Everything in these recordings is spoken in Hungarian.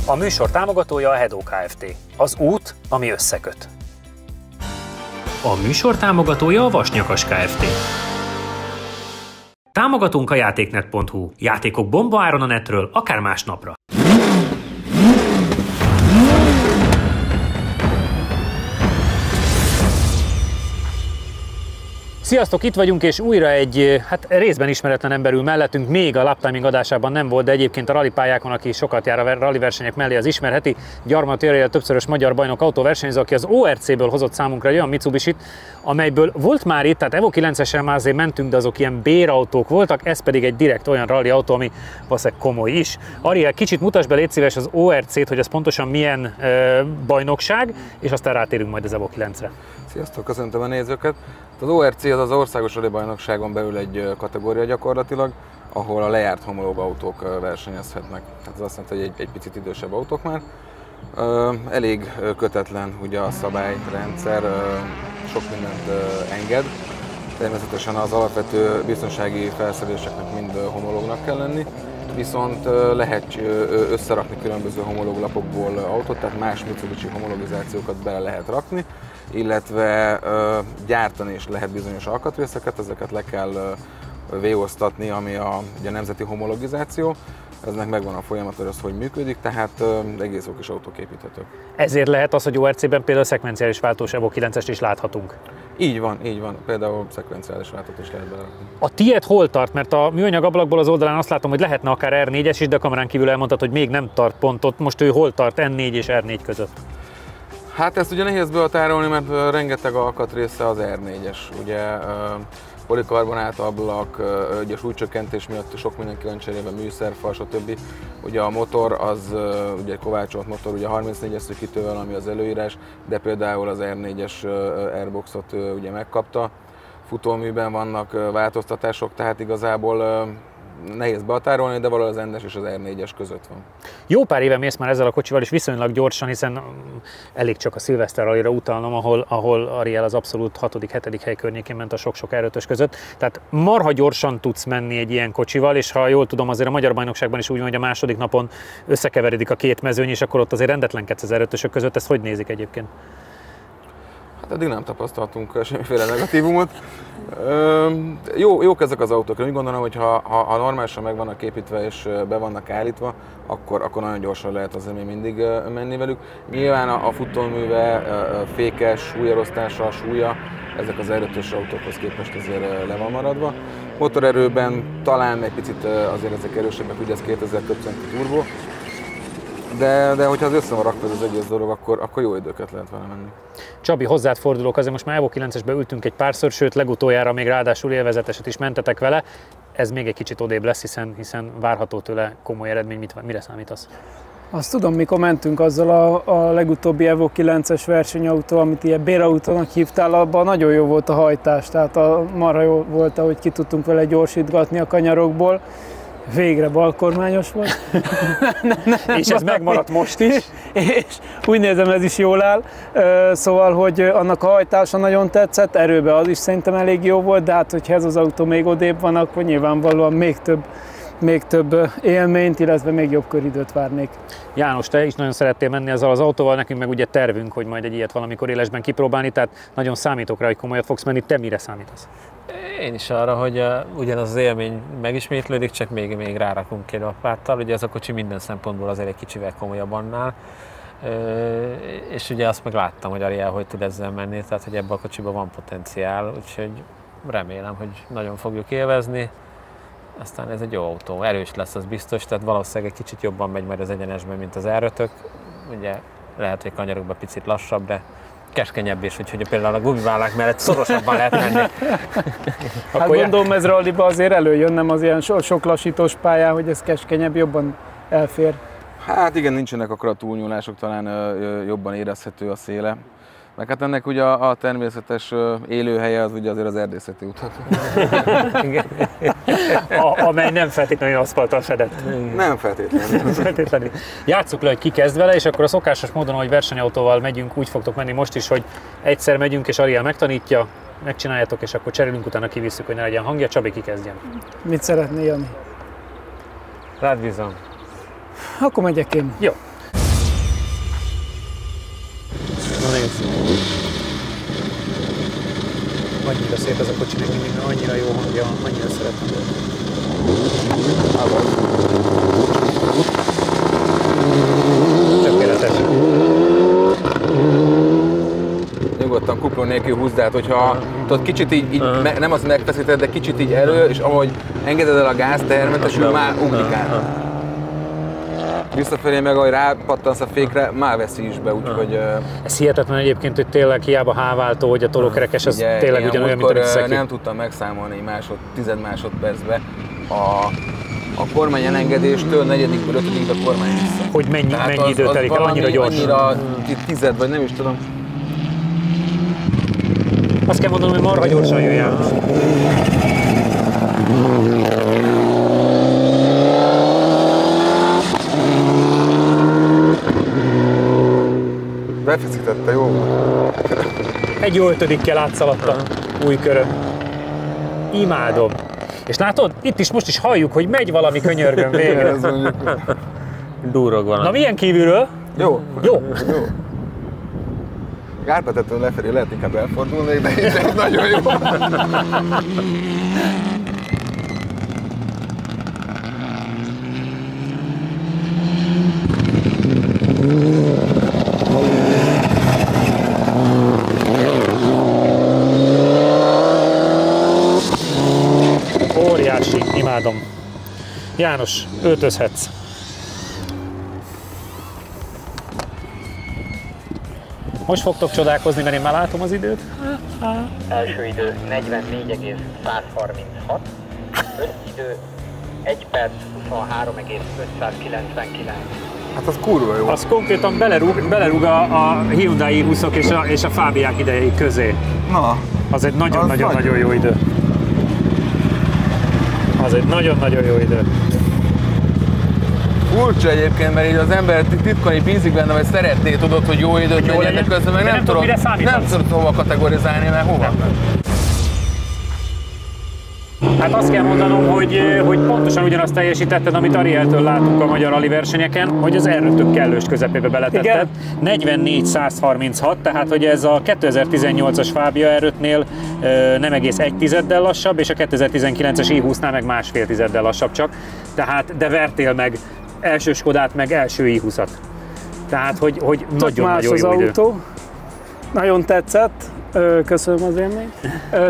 A műsor támogatója a Hedó Kft. Az út, ami összeköt. A műsor támogatója a Vasnyakas Kft. Támogatunk a játéknet.hu. Játékok bombaáron a netről, akár másnapra. Sziasztok, itt vagyunk, és újra egy részben ismeretlen ember ül mellettünk, még a Laptiming adásában nem volt, de egyébként a rallypályákon, aki sokat jár a rally versenyek mellé, az ismerheti. Gyarmati Ariel többszörös magyar bajnok autóversenyző, aki az ORC-ből hozott számunkra egy olyan Mitsubisit, amelyből volt már itt, tehát Evo 9-esre már azért mentünk, de azok ilyen bérautók voltak, ez pedig egy direkt olyan rally autó, ami valószínűleg komoly is. Ariel, kicsit mutasd be, légy szíves, az ORC-t, hogy ez pontosan milyen bajnokság, és aztán rátérünk majd az Evo 9-re. Sziasztok, köszöntöm a nézőket! Az ORC az országos rallybajnokságon belül egy kategória gyakorlatilag, ahol a lejárt homológ autók versenyezhetnek. Tehát ez azt jelenti, hogy egy picit idősebb autók már. Elég kötetlen ugye a szabályrendszer, sok mindent enged. Természetesen az alapvető biztonsági felszereléseknek mind homológnak kell lenni, viszont lehet összerakni különböző homológlapokból autót, tehát más Mitsubishi homologizációkat bele lehet rakni, illetve gyártani is lehet bizonyos alkatrészeket, ezeket le kell VO-ztatni, ami a nemzeti homologizáció. Eznek megvan a folyamat, hogy az hogy működik, tehát egész jó kis autók építhetők. Ezért lehet az, hogy ORC-ben például szekvenciális váltós Evo 9-est is láthatunk. Így van, például szekvenciális váltót is lehet belerakni. A tiéd hol tart? Mert a műanyag ablakból az oldalán azt látom, hogy lehetne akár R4-es is, de kamerán kívül elmondtad, hogy még nem tart pontot. Most ő hol tart N4 és R4 között? Hát ezt ugye nehéz behatárolni, mert rengeteg alkatrésze az R4-es. Ugye polikarbonát ablak, ugye súlycsökkentés miatt sok mindenki van cserélve, műszerfal, stb. Ugye a motor az ugye kovácsolt motor, ugye 34-es szűkítővel, ami az előírás, de például az R4-es airboxot ugye megkapta. Futóműben vannak változtatások, tehát igazából nehéz behatárolni, de valahol az N-es és az R4-es között van. Jó pár éve mész már ezzel a kocsival is viszonylag gyorsan, hiszen elég csak a Szilveszter rallyra utalnom, ahol Ariel az abszolút 6.-7. hely környékén ment a sok-sok R5-ös között. Tehát marha gyorsan tudsz menni egy ilyen kocsival, és ha jól tudom, azért a magyar bajnokságban is úgy van, hogy a második napon összekeveredik a két mezőny, és akkor ott azért rendetlenkedsz az R5-ösök között. Ezt hogy nézik egyébként? Hát eddig nem tapasztaltunk semmiféle negatívumot. Jók ezek az autók. Úgy gondolom, hogy ha normálisan meg vannak építve és be vannak állítva, akkor nagyon gyorsan lehet azért még mindig menni velük. Nyilván a futóműve, fékes, súlyerosztása, súlya, ezek az R5-ös autókhoz képest azért le van maradva. Motorerőben talán egy picit azért ezek erősebbek, ugye ez 2000 köbcenti turbo. De hogyha az össze van rakva az egész dolog, akkor jó időket lehet vele menni. Csabi, hozzád fordulok, azért most már Evo 9-esbe ültünk egy párszor, sőt legutoljára még ráadásul élvezeteset is mentetek vele. Ez még egy kicsit odébb lesz, hiszen várható tőle komoly eredmény. Mire számítasz? Azt tudom, mikor mentünk azzal a legutóbbi Evo 9-es versenyautó, amit ilyen bérautónak hívtál, abban nagyon jó volt a hajtás, tehát marha jó volt, ahogy ki tudtunk vele gyorsítgatni a kanyarokból. Végre balkormányos volt. És ez megmaradt most is. És úgy nézem, ez is jól áll. Szóval, hogy annak a hajtása nagyon tetszett, erőben az is szerintem elég jó volt, de hát, hogyha ez az autó még odébb van, akkor nyilvánvalóan még több élményt, illetve még jobb köridőt várnék. János, te is nagyon szerettél menni ezzel az autóval, nekünk meg ugye tervünk, hogy majd egy ilyet valamikor élesben kipróbálni, tehát nagyon számítok rá, hogy komolyat fogsz menni. Te mire számítasz? Én is arra, hogy ugyanaz az élmény megismétlődik, csak még rárakunk egy lapáttal. Ugye ez a kocsi minden szempontból azért egy kicsivel komolyabb annál. És ugye azt meg láttam, hogy Ariel hogy tud ezzel menni, tehát hogy ebben a kocsiban van potenciál, úgyhogy remélem, hogy nagyon fogjuk élvezni. Aztán ez egy jó autó, erős lesz, az biztos, tehát valószínűleg egy kicsit jobban megy majd az egyenesben, mint az R5-ök. Ugye lehet, hogy kanyarokban picit lassabb, de keskenyebb is, úgyhogy például a gumiválák mellett szorosabban lehet menni. Hát gondolom, ez rallyba azért előjön, nem az ilyen sok lassítós pályán, hogy ez keskenyebb, jobban elfér. Hát igen, nincsenek akkor a túlnyúlások, talán jobban érezhető a széle. Meg hát ennek ugye a természetes élőhelye az ugye azért az erdészeti utak. Amely nem feltétlenül aszfalttal fedett. Nem feltétlenül. Játsszuk le, hogy ki kezd vele, és akkor a szokásos módon, ahogy versenyautóval megyünk, úgy fogtok menni most is, hogy egyszer megyünk, és Ariel megtanítja, megcsináljátok, és akkor cserélünk, utána kivisszük, hogy ne legyen hangja. Csabi, ki kezdjen? Mit szeretné, Jani? Rád bízom. Akkor megyek én. Jó. Na nézd. Annyira szép ez a kocsi, meg mindig annyira jó hangja, annyira szeretem. Tökéletes. Nyugodtan kupló nélkül húzd át, hogyha tudod, kicsit így nem azt megfeszíted, de kicsit így elő, és ahogy engeded el a gáz természetesen már ugrik át. Visszafelé meg, ahogy rápattansz a fékre, már veszi is be, úgyhogy... Ez hihetetlen egyébként, hogy tényleg hiába háváltó, hogy a tolókerekes, az tényleg ugyanolyan, mint a visszaki. Nem tudtam megszámolni tized másodpercbe a kormány elengedéstől, 4-ből 5-be kormány vissza. Hogy mennyi idő telik el, annyira gyors. Annyira tized, vagy nem is tudom. Azt kell mondanom, hogy marha gyorsan jön János. Befeszítette, jó? Egy jó ötödikkel átszaladta új körön. Imádom. És látod, itt is most is halljuk, hogy megy valami könyörgön végre. Durog van. Na milyen kívülről? Jó. Jó. Gárpetetőn lefelé lehet inkább elfordulni, de itt nagyon jó. Óriási, imádom. János, öltözhetsz. Most fogtok csodálkozni, mert én már látom az időt. Első idő 44,136, összidő 1 perc 23,599. Hát az kurva jó. Az konkrétan belerúg a Hyundai i20-ok és a Fabiák idejei közé. Na. Az egy nagyon-nagyon jó idő. Az egy nagyon-nagyon jó idő. Furcsa egyébként, mert így az ember titkon így bízik benne, vagy szeretné, tudod, hogy jó időt legyen, de közben meg nem tudod hova kategorizálni, mert hova. Hát azt kell mondanom, hogy pontosan ugyanazt teljesítetted, amit Arieltől látunk a magyar rali versenyeken, hogy az erőtök kellős közepébe beletetted. 44-136, tehát hogy ez a 2018-as Fabia erőtnél nem egész 1 tizeddel lassabb, és a 2019-es i20-nál meg 1,5 tizeddel lassabb csak. Tehát, de vertél meg első Skodát, meg első i20-at. Tehát, hogy nagyon-nagyon jó idő. Autó. Nagyon tetszett. Köszönöm az élményt.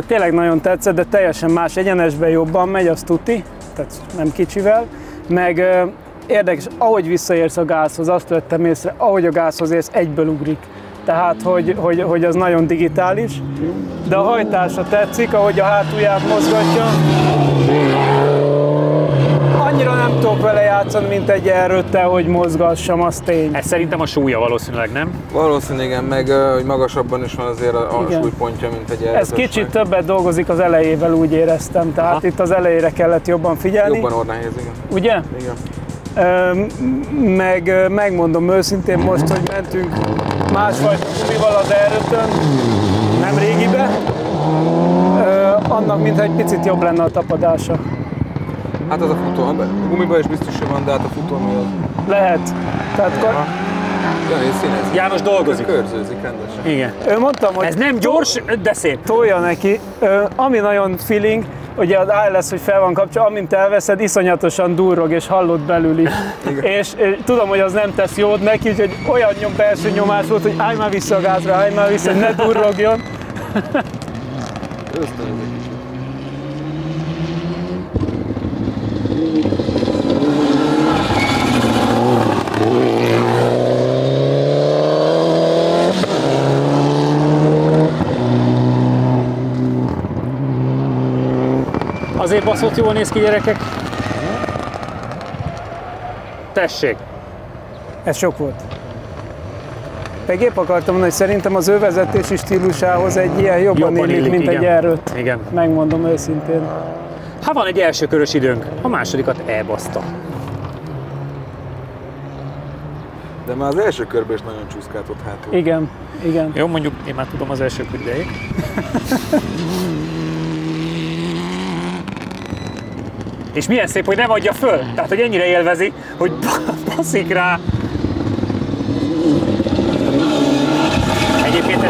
Tényleg nagyon tetszett, de teljesen más, egyenesben jobban megy, az tuti, tehát nem kicsivel. Meg érdekes, ahogy visszaérsz a gázhoz, azt vettem észre, ahogy a gázhoz érsz, egyből ugrik. Tehát, hogy az nagyon digitális, de a hajtása tetszik, ahogy a hátulját mozgatja. Annyira nem tudok vele játszani, mint egy erőttel, hogy mozgassam, az tény. Ez szerintem a súlya valószínűleg, nem? Valószínűleg igen, meg hogy magasabban is van azért a súlypontja, mint egy erőtös. Ez kicsit többet dolgozik az elejével, úgy éreztem, tehát itt az elejére kellett jobban figyelni. Jobban nehéz, igen. Ugye? Igen. Megmondom őszintén most, hogy mentünk másfajta gumival az erőtön, nem régibe, annak mintha egy picit jobb lenne a tapadása. Hát az a futó, a gumiban is biztos, hogy van, de hát a futómű lehet. Tehát János dolgozik. Körzőzik rendesen. Igen. Mondtam, hogy ez nem gyors, de szép. Tolja neki. Ami nagyon feeling, ugye az ALS, hogy fel van kapcsolva, amint elveszed, iszonyatosan durrog és hallod belül is. és tudom, hogy az nem tesz jót neki, úgyhogy olyan belső nyomás volt, hogy állj már vissza a gázra, állj már vissza, hogy ne durrogjon. Azért baszott jól néz ki, gyerekek. Tessék. Ez sok volt. Meg épp akartam mondani, hogy szerintem az ő vezetési stílusához egy ilyen jobban illik, mint igen. egy erőt. Igen. Megmondom őszintén. Ha van egy első körös időnk, a másodikat elbaszta. De már az első körben is nagyon csúszkált ott hátul. Igen, igen. Jó, mondjuk én már tudom az első kör idejét. És milyen szép, hogy nem adja föl. Tehát, hogy ennyire élvezi, hogy baszik rá. egyébként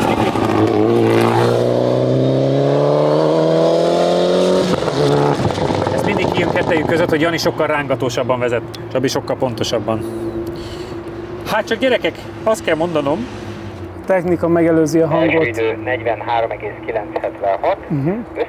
ezt mindig kijön kettejük között, hogy Jani sokkal rángatósabban vezet, Csabi sokkal pontosabban. Hát csak gyerekek, azt kell mondanom, Technika megelőzi a Első hangot. idő 43,976,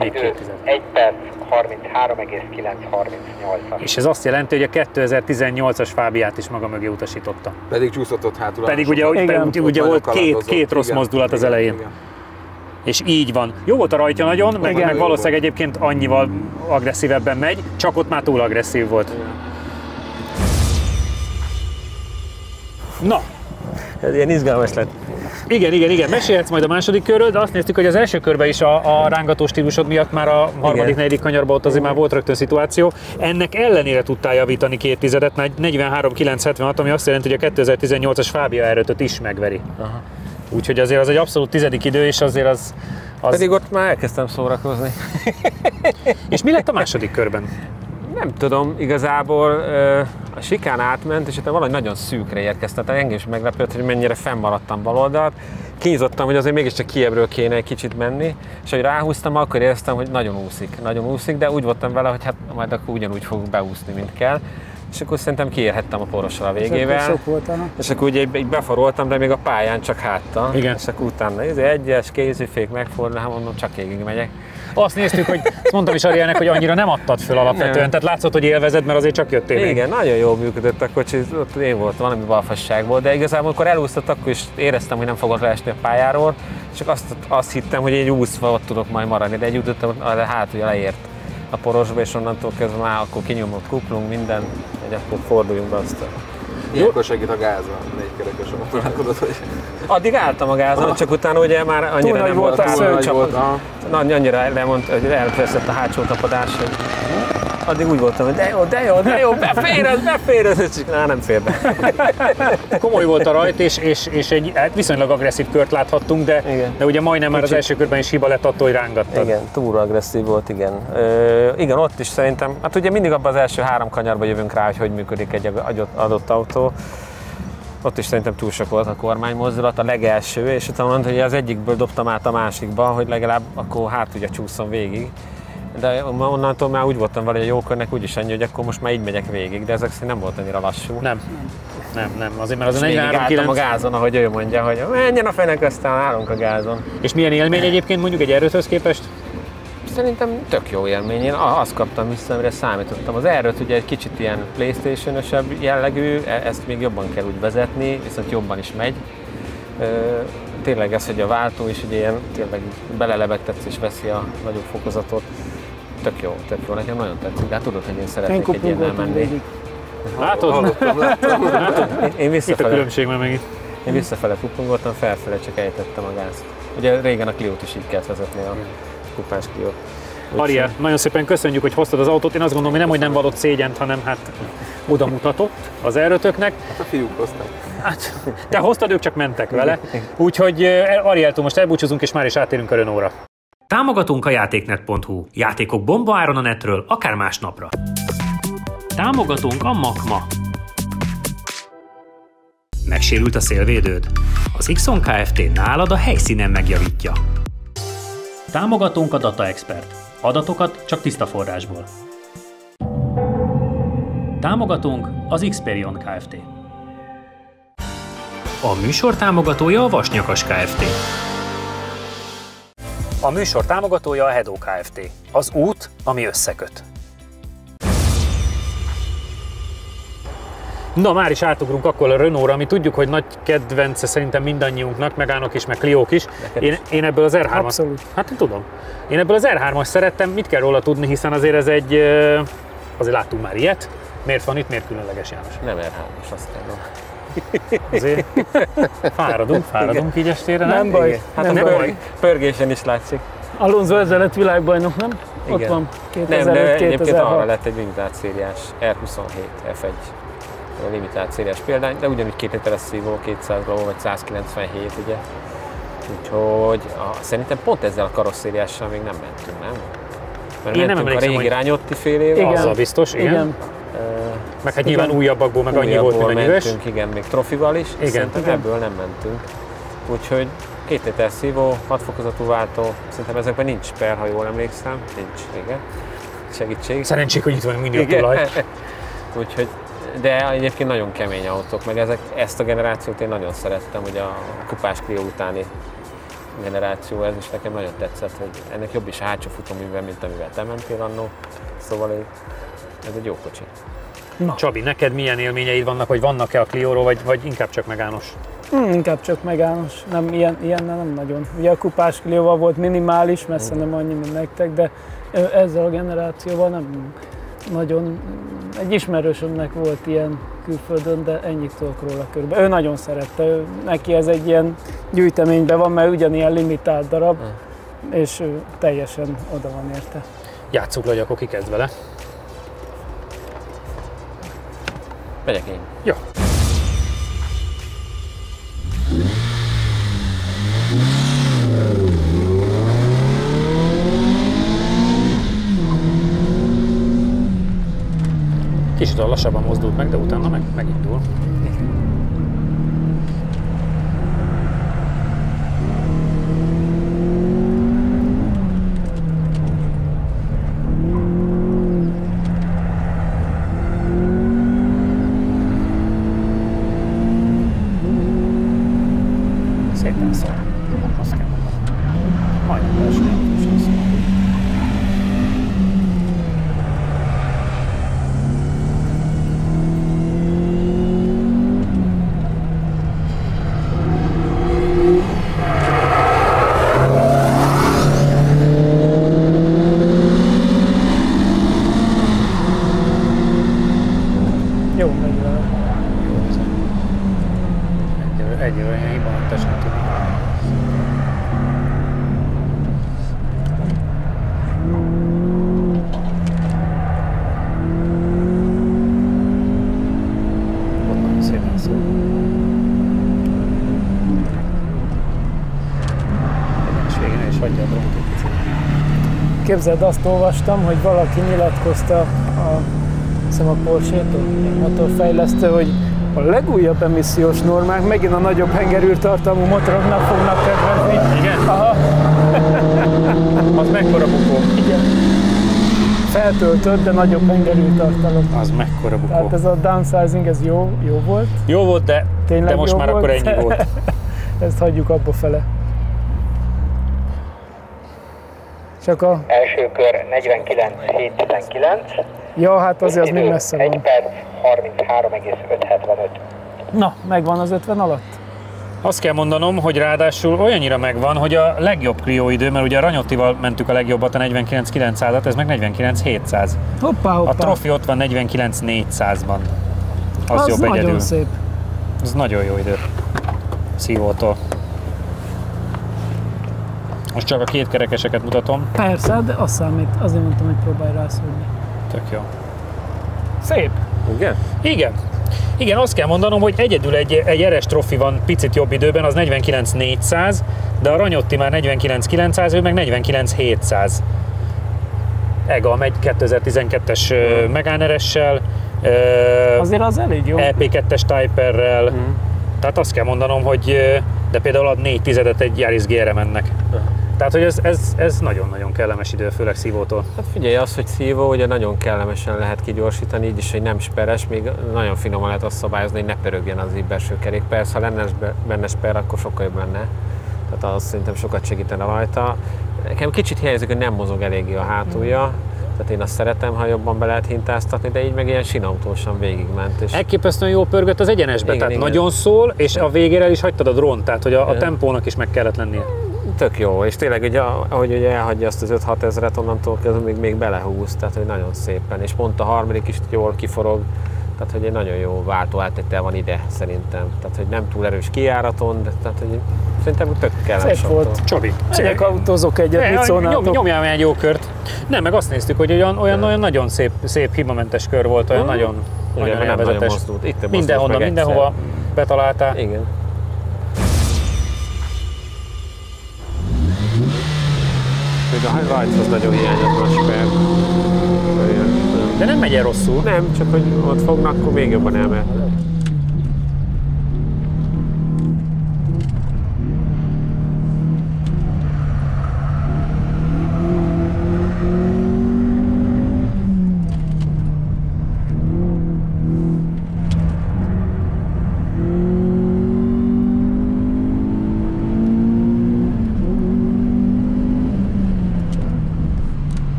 összidő 1 perc 33,938-as. és ez azt jelenti, hogy a 2018-as Fábiát is maga mögé utasította. Pedig csúszott ott hátul. Pedig ugye, Igen. ugye volt két rossz Igen, mozdulat az igen, elején. igen. És így van. Jó volt a rajtja nagyon, meg Igen. valószínűleg egyébként annyival agresszívebben megy, csak ott már túl agresszív volt. Na, Ez ilyen izgalmas lett. igen. Mesélhetsz majd a második körről, de azt néztük, hogy az első körben is a rángató stílusod miatt már a harmadik, negyedik kanyarban ott azért már volt rögtön szituáció. Ennek ellenére tudtál javítani 2 tizedet, 43,976, ami azt jelenti, hogy a 2018-as Fábia R5-öt is megveri. Aha. Úgyhogy azért az egy abszolút tizedik idő, és azért az... Pedig ott már elkezdtem szórakozni. És mi lett a második körben? Nem tudom, igazából a sikán átment, és utána valahogy nagyon szűkre érkeztem. Tehát engem is meglepett, hogy mennyire fennmaradtam bal oldalt. Kinyitottam, hogy azért mégiscsak kiebről kéne egy kicsit menni, és ahogy ráhúztam, akkor éreztem, hogy nagyon úszik, de úgy voltam vele, hogy hát majd akkor ugyanúgy fogok beúszni, mint kell. És akkor szerintem kiérhettem a porossal a végével. Sok volt, aha. És akkor ugye így befaroltam, de még a pályán csak háttal. Igen. És akkor utána egyes, kézifék, megfordul, hát mondom, csak égig megyek. Azt néztük, hogy azt mondtam is Arielnek, hogy annyira nem adtad föl alapvetően, Nem. tehát látszott, hogy élvezed, mert azért csak jöttél még. Igen, nagyon jól működött a kocsi, ott én voltam, valami balfasság volt, de igazából amikor elúsztott, akkor is éreztem, hogy nem fogok leesni a pályáról, csak azt hittem, hogy egy úszva ott tudok majd maradni, de egy jutottam, a hátulja leért a porosba, és onnantól kezdve már akkor kinyomott kuplunk, minden, hogy akkor forduljunk be azt. Ilyenkor segít a gáz a 4 kerekes motorálkodott, hogy Addig álltam a gázon, csak utána ugye már annyira Túl nagy nem volt volt a túl szög. nagy volt, aha. annyira elveszett a hátsó tapadás, hogy addig úgy voltam, hogy de jó, befér ez, csak nem fér be. Komoly volt a rajt, és egy hát viszonylag agresszív kört láthattunk, de ugye majdnem már az első körben is hiba lett attól, hogy rángattad. Igen, túl agresszív volt, igen. Igen, ott is szerintem, hát ugye mindig abban az első 3 kanyarban jövünk rá, hogy működik egy adott autó. Ott is szerintem túl sok volt a kormánymozdulat, a legelső, és utána mondta, hogy az egyikből dobtam át a másikba, hogy legalább akkor ugye csúszom végig. De onnantól már úgy voltam vele, hogy a jókörnek úgyis annyi, hogy akkor most már így megyek végig, de ezek szerint nem volt annyira lassú. Nem, azért mert az a És végig álltam a 43,9. gázon, ahogy ő mondja, hogy menjen a fenek, aztán állunk a gázon. És milyen élmény egyébként mondjuk egy erőthöz képest? Szerintem tök jó élmény, én azt kaptam vissza, amire számítottam. Az R5 ugye egy kicsit ilyen PlayStation-ösebb jellegű, ezt még jobban kell úgy vezetni, viszont jobban is megy. Tényleg ez, hogy a váltó is ugye ilyen tényleg belelebegtetsz és veszi a nagyobb fokozatot. Tök jó, nekem nagyon tetszik, de hát tudod, hogy én szeretnék egy ilyennel menni. Látod? Én Itt a visszafele, különbség már megint. én visszafele kupongoltam, felfele csak ejtettem a gázt. Ugye régen a Cliót is így kellett vezetni, a kupás Cliót. Ariel, nagyon szépen köszönjük, hogy hoztad az autót. Én azt gondolom, hogy nem, hogy nem vallott szégyent, hanem hát oda mutatott az R5-öknek. Hát a fiúk hozták. Hát, te hoztad, ők csak mentek vele. Úgyhogy Arieltól most elbúcsúzunk, és már is átérünk a Renault-ra. Támogatunk a játéknet.hu. Játékok bomba áron a netről, akár másnapra. Támogatunk a Makma. Megsérült a szélvédőd? Az Xon Kft. Nálad a helyszínen megjavítja. Támogatunk a Data Expert. Adatokat csak tiszta forrásból. Támogatunk az Xperion Kft. A műsor támogatója a Vasnyakas Kft. A műsor támogatója a Hedó Kft. Az út, ami összeköt. Na, már is átugrunk akkor a Renault-ra, ami tudjuk, hogy nagy kedvence szerintem mindannyiunknak, meg Ánok is, meg Cliók is. Én ebből az R3-as... Abszolút. Hát én tudom. Én ebből az R3-as szerettem, mit kell róla tudni, hiszen azért ez egy... Azért láttunk már ilyet. Miért van itt, miért különleges, János? Nem R3-as, azt kell. Azért fáradunk így estére, nem? Nem baj. Hát Nem a baj. pörgésen is látszik. Alonso ezzel lett világbajnok, nem? Ott Igen. van, Nem, de egyébként arra 2005-2006. lett egy limitált szériás R27 F1 limitált szériás példány, de ugyanúgy 2 literes szívó, 200 ló, vagy 197, ugye. Úgyhogy szerintem pont ezzel a karosszériással még nem mentünk, nem? Mert Én nem mentünk a emlékszem, régi hogy- Rányotti félével. Igen. Azzal biztos, igen. Igen. Meg hát nyilván újabbakból, meg annyi volt, mint a nyüves. mentünk, igen, még Trofival is, Igen, szerintem igen. ebből nem mentünk. Úgyhogy 2 liter szívó, 6 fokozatú váltó, szerintem ezekben nincs per, ha jól emlékszem, nincs, igen. Segítség. Szerencsék, hogy itt van mindig a tulaj. Úgyhogy, de egyébként nagyon kemény autók, meg ezt a generációt én nagyon szerettem, hogy a kupás Clio utáni generáció ez, és nekem nagyon tetszett, hogy ennek jobb is a hátsó futóművel, mint amivel te mentél annó, szóval ez egy jó kocsi. Na. Csabi, neked milyen élményeid vannak, vagy vannak-e a Clióról, vagy inkább csak megános? Inkább csak megános, nem, ilyen nem nagyon. Ugye a kupás Clióval volt minimális, messze nem annyi, mint nektek, de ezzel a generációval nem nagyon. Egy ismerősömnek volt ilyen külföldön, de ennyit tudok róla körülbelül. Ő nagyon szerette, neki ez egy ilyen gyűjteményben van, mert ugyanilyen limitált darab, és ő teljesen oda van érte. Játsszuk le, hogy akkor ki kezd vele. Megyek én. Jó. Kicsit lassabban mozdult meg, de utána megindul. Szépen szól. Azt kell mondanom. Majdnem versenyen szól. Egyelőre hibamentesen tűnik. Ott nagyon szépen szól. Egyenes végén el is hagyja a drónt egy picit. Képzeld, azt olvastam, hogy valaki nyilatkozta a Porsche-től, a motorfejlesztő, hogy a legújabb emissziós normák megint a nagyobb hengerűrtartalmú motoroknak fognak kedvezni. Igen? Aha. Az mekkora bukó? Igen. Feltöltött, de nagyobb hengerűrtartalom. Az mekkora bukó. Tehát ez a downsizing, ez jó volt. Jó volt, de most már volt. akkor ennyi volt. Ezt hagyjuk abba fele. Csak a... Első kör 49,719. Ja, hát azért az még messze van. 1 perc 33,575. Na, megvan az 50 alatt? Azt kell mondanom, hogy ráadásul olyannyira megvan, hogy a legjobb Clio idő, mert ugye a Ranyottival mentük a legjobbat, a 49.900-at, ez meg 49.700. Hoppá. A Trophy ott van 49.400-ban. Az jobb nagyon egyedül. Szép. Ez nagyon jó idő. Szívótól. Most csak a kétkerekeseket mutatom. Persze, de azt számít. Azért mondtam, hogy próbálj rászólni. Tök jó. Szép. Igen? Igen, azt kell mondanom, hogy egyedül egy RS Trophy van picit jobb időben, az 49.400, de a Ranyotti már 49.900, ő meg 49.700. Ega megy 2012-es Megane RS-sel, azért az elég jó. EP2-es Type-rel, tehát azt kell mondanom, hogy de például ad 4 tizedet egy Yaris GRM-ennek. Tehát, hogy ez nagyon-nagyon kellemes idő, főleg szívótól. Hát figyelj, az, hogy szívó, ugye nagyon kellemesen lehet kigyorsítani, így is, hogy nem speres, még nagyon finoman lehet azt szabályozni, hogy ne pörögjen az belső kerék. Persze, ha lenne benne sper, akkor sokkal jobb lenne. Tehát az szerintem sokat segítene rajta. Nekem kicsit hiányzik, hogy nem mozog eléggé a hátulja. Tehát én azt szeretem, ha jobban be lehet hintáztatni, de így meg ilyen sinautósan végigment. És... Elképesztően jól pörgött az egyenesbe, tehát igen. Nagyon szól, és a végére el is hagytad a drónt, tehát hogy a tempónak is meg kellett lennie. Tök jó, és tényleg, ugye, ahogy ugye elhagyja azt az 5-6 ezeret, onnantól kezdve még belehúz, tehát hogy nagyon szépen, és pont a harmadik is jól kiforog, tehát hogy egy nagyon jó váltóáttétel van ide szerintem, tehát hogy nem túl erős kijáraton, de tehát hogy szerintem tök kellemes autó. Volt. Csabi, megyek autózok egyet, mit szólnátok? Nyomjál egy jó kört. Nem, meg azt néztük, hogy olyan nagyon szép hibamentes kör volt, olyan nagyon élvezetes. Mindenhova betaláltál. Igen. Még a rajt az nagyon hiányzott a sper. De nem megy el rosszul. Nem, csak hogy ott fognak, akkor még jobban elmehet.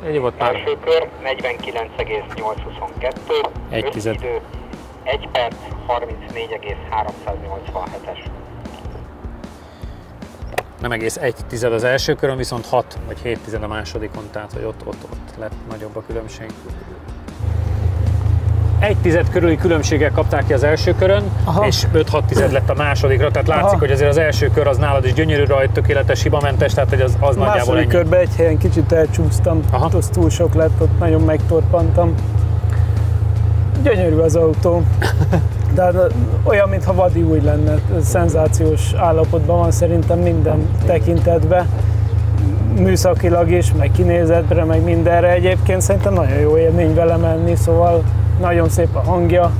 Ennyi volt már. Első kör 49,822. Összidő 1 perc 34,387-es. Nem egész 1 az első körön, viszont 6 vagy 7 a másodikon, tehát hogy ott lett nagyobb a különbség. 1 körüli különbséggel kapták ki az első körön, aha, és 5-6 lett a másodikra, tehát látszik, aha, hogy azért az első kör az nálad is gyönyörű rajt, tökéletes, hibamentes, tehát hogy az nagyjából ennyi. Második körben egy helyen kicsit elcsúsztam, az túl sok lett, ott nagyon megtorpantam. Gyönyörű az autó, de olyan, mintha vadi új lenne, szenzációs állapotban van szerintem minden tekintetben, műszakilag is, meg kinézetbre, meg mindenre. Egyébként szerintem nagyon jó élmény vele menni, szóval nagyon szép a hangja,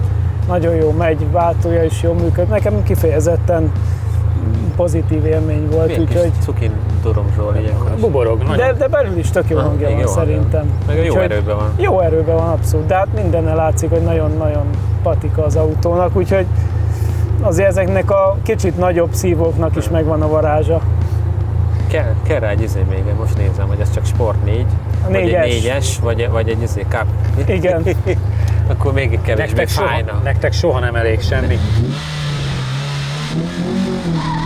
nagyon jó megy, váltója is jól működik. Nekem kifejezetten pozitív élmény volt, úgyhogy... Cukin Duromzsól ilyenkor. Buborog, de belül is tök jó hangja van szerintem. Meg jó erőben van. Jó erőben van, abszolút, de hát mindennel látszik, hogy nagyon-nagyon patika az autónak, úgyhogy azért ezeknek a kicsit nagyobb szívóknak is megvan a varázsa. Kell rá egy még, most nézem, hogy ez csak Sport 4, vagy egy 4-es, vagy egy Cup. Igen. Akkor még kevésbé fájna. Nektek soha nem elég semmi.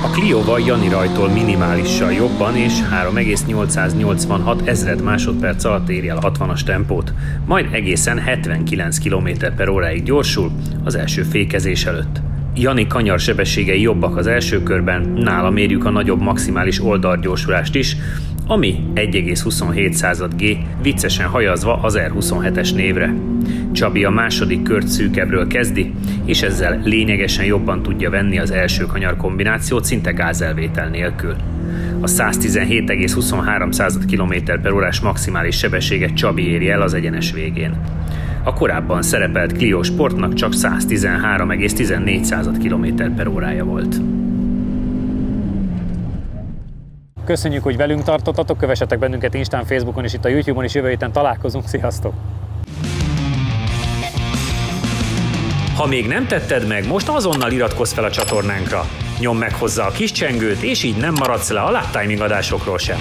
A Clióval Jani rajtól minimálisan jobban és 3,886 ezred másodperc alatt éri el a 60-as tempót, majd egészen 79 km/h-ig gyorsul az első fékezés előtt. Jani kanyarsebességei jobbak az első körben, nála mérjük a nagyobb maximális oldalgyorsulást is, ami 1,27 G, viccesen hajazva az R27-es névre. Csabi a második kört szűkebbről kezdi, és ezzel lényegesen jobban tudja venni az első kanyar kombinációt szinte gázelvétel nélkül. A 117,23 km/h-s maximális sebességet Csabi éri el az egyenes végén. A korábban szerepelt Clio Sportnak csak 113,14 km/h volt. Köszönjük, hogy velünk tartottatok, kövessetek bennünket Instán, Facebookon és itt a YouTube-on is, jövő héten találkozunk, sziasztok! Ha még nem tetted meg, most azonnal iratkozz fel a csatornánkra. Nyomd meg hozzá a kis csengőt, és így nem maradsz le a Lap Timing adásokról sem.